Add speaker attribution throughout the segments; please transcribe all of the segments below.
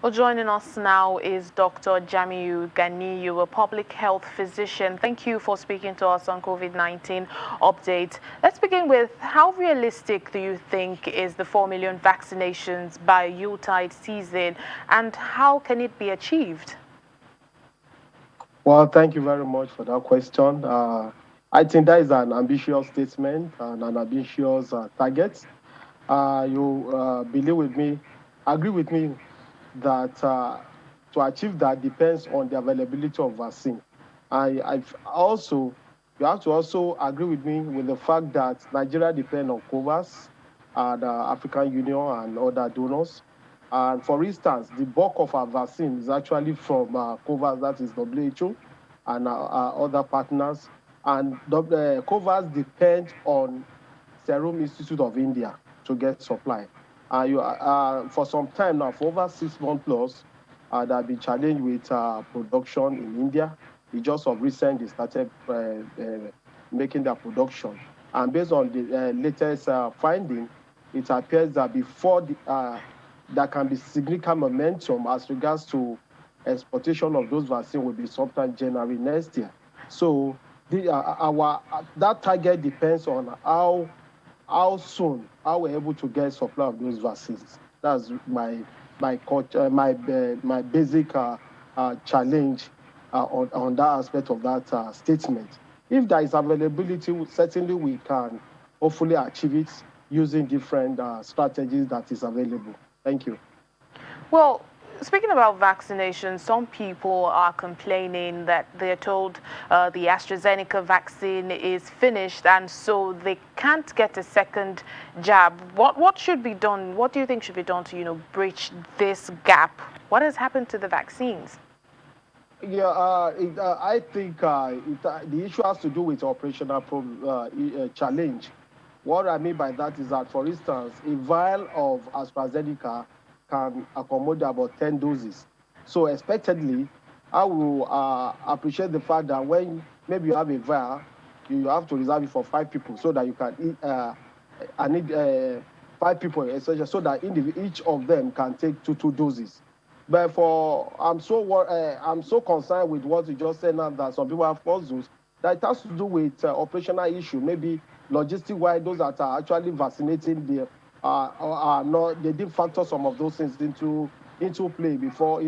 Speaker 1: Well, joining us now is Dr. Jamiu Ganiyu, a public health physician. Thank you for speaking to us on COVID-19 update. Let's begin with how realistic do you think is the 4 million vaccinations by Yuletide season, and how can it be achieved?
Speaker 2: Well, thank you very much for that question. I think that is an ambitious statement and an ambitious target. You believe with me, agree with me that to achieve that depends on the availability of vaccine. I've also, you have to also agree with me with the fact that Nigeria depends on COVAX, the African Union and other donors. And for instance, the bulk of our vaccine is actually from COVAX, that is WHO, and our other partners. And COVAX depends on Serum Institute of India to get supply. For some time now, for over 6 months plus, they have been challenged with production in India. It just of recent they started making their production, and based on the latest finding, it appears that before there can be significant momentum as regards to exportation of those vaccines will be sometime January next year. So that target depends on how soon how we're able to get supply of those vaccines. That's my basic challenge on that aspect of that statement. If there is availability, certainly we can hopefully achieve it using different strategies that is available. Thank you.
Speaker 1: Well, speaking about vaccination, some people are complaining that they're told the AstraZeneca vaccine is finished and so they can't get a second jab. What should be done? What do you think should be done to, bridge this gap? What has happened to the vaccines?
Speaker 2: Yeah, I think the issue has to do with operational challenge. What I mean by that is that, for instance, a vial of AstraZeneca can accommodate about 10 doses. So expectedly, I will appreciate the fact that when maybe you have a vial, you have to reserve it for 5 people so that you can eat. I need 5 people, essentially, so that each of them can take two doses. But I'm so concerned with what you just said now that some people have false dose. That it has to do with operational issue, maybe logistic wise. Those that are actually vaccinating the are not. They did factor some of those things into play before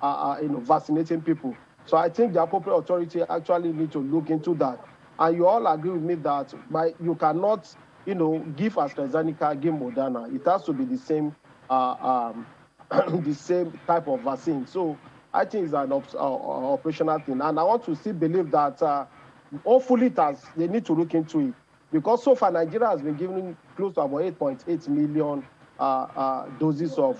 Speaker 2: vaccinating people. So I think the appropriate authority actually need to look into that. And you all agree with me that you cannot give AstraZeneca, give Moderna. It has to be the same the same type of vaccine. So I think it's an operational thing, and I want to still believe that hopefully they need to look into it, because so far Nigeria has been giving close to about 8.8 million doses of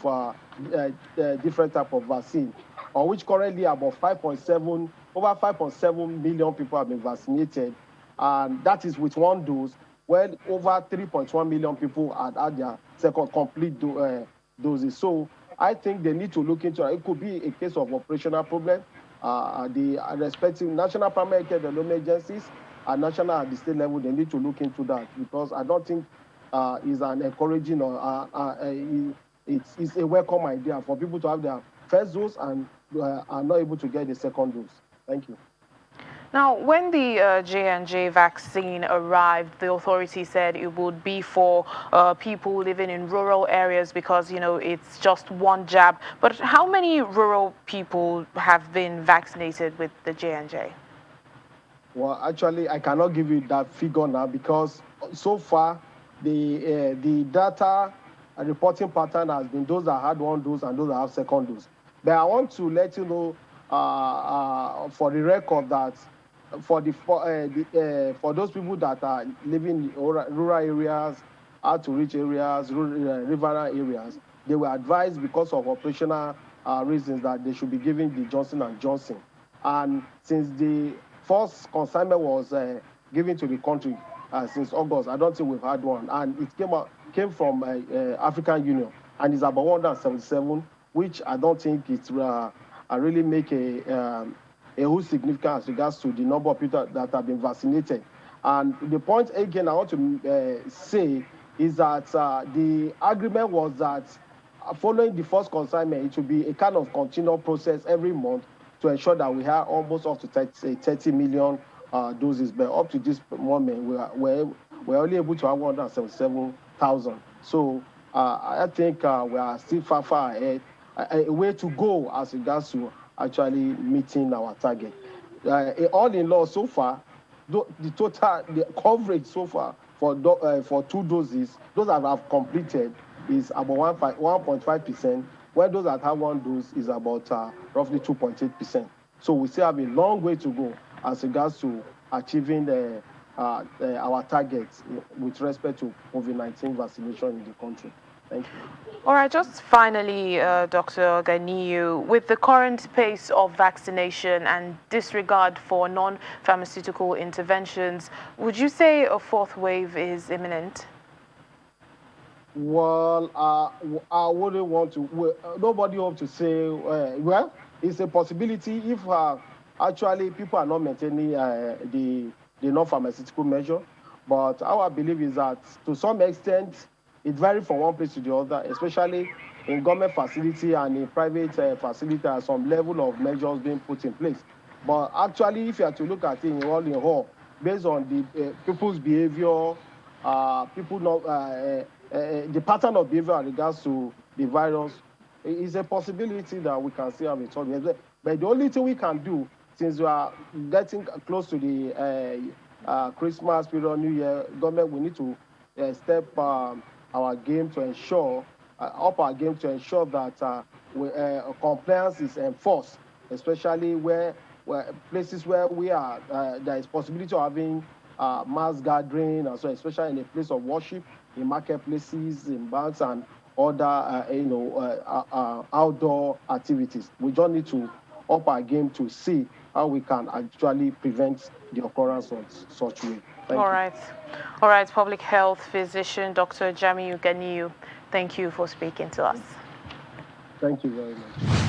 Speaker 2: different type of vaccine, on which currently about 5.7 over 5.7 million people have been vaccinated, and that is with one dose. Well, over 3.1 million people had their second complete doses. So I think they need to look into it. It could be a case of operational problem. The respective national primary care development agencies and national at the state level, they need to look into that, because I don't think is an encouraging or it's a welcome idea for people to have their first dose and are not able to get the second dose. Thank you.
Speaker 1: Now, when the J&J vaccine arrived, the authority said it would be for people living in rural areas because, it's just one jab. But how many rural people have been vaccinated with the J&J?
Speaker 2: Well, actually, I cannot give you that figure now, because so far the data reporting pattern has been those that had one dose and those that have second dose. But I want to let you know for the record that for those people that are living in rural areas, hard to reach areas, rural areas, they were advised because of operational reasons that they should be given the Johnson and Johnson. And since the first consignment was given to the country since August, I don't think we've had one, and it came from African Union, and it's about 177, which I don't think it's really make a whole significance as regards to the number of people that have been vaccinated. And the point again I want to say is that the agreement was that following the first consignment, it will be a kind of continual process every month to ensure that we have almost up to 30 million doses. But up to this moment, we're only able to have 177,000. So I think we are still far ahead. A way to go as regards to actually meeting our target. All in all, so far, the coverage so far for 2 doses, those that have completed is about 1.5%, where those that have 1 dose is about roughly 2.8%. So we still have a long way to go as regards to achieving our targets with respect to COVID-19 vaccination in the country. Thank you.
Speaker 1: All right, just finally, Dr. Ganiyu, with the current pace of vaccination and disregard for non-pharmaceutical interventions, would you say a 4th wave is imminent?
Speaker 2: Well, I wouldn't want to. Nobody hopes to say. Well, it's a possibility if actually people are not maintaining the non-pharmaceutical measure. But our belief is that to some extent, it varies from one place to the other, especially in government facility and in private facility. There are some level of measures being put in place. But actually, if you are to look at it in all, based on the people's behavior, people know the pattern of behavior in regards to the virus, is a possibility that we can still have a third. But the only thing we can do, since we are getting close to the Christmas period, New Year, government, we need to step our game to ensure, up our game to ensure that compliance is enforced, especially where places where we are, there is possibility of having mass gathering, and so especially in a place of worship, in marketplaces, in banks, and other outdoor activities. We just need to up our game to see how we can actually prevent the occurrence of such way. Thank you.
Speaker 1: All right, public health physician Dr. Jamiu Ganiyu, thank you for speaking to us.
Speaker 2: Thank you very much.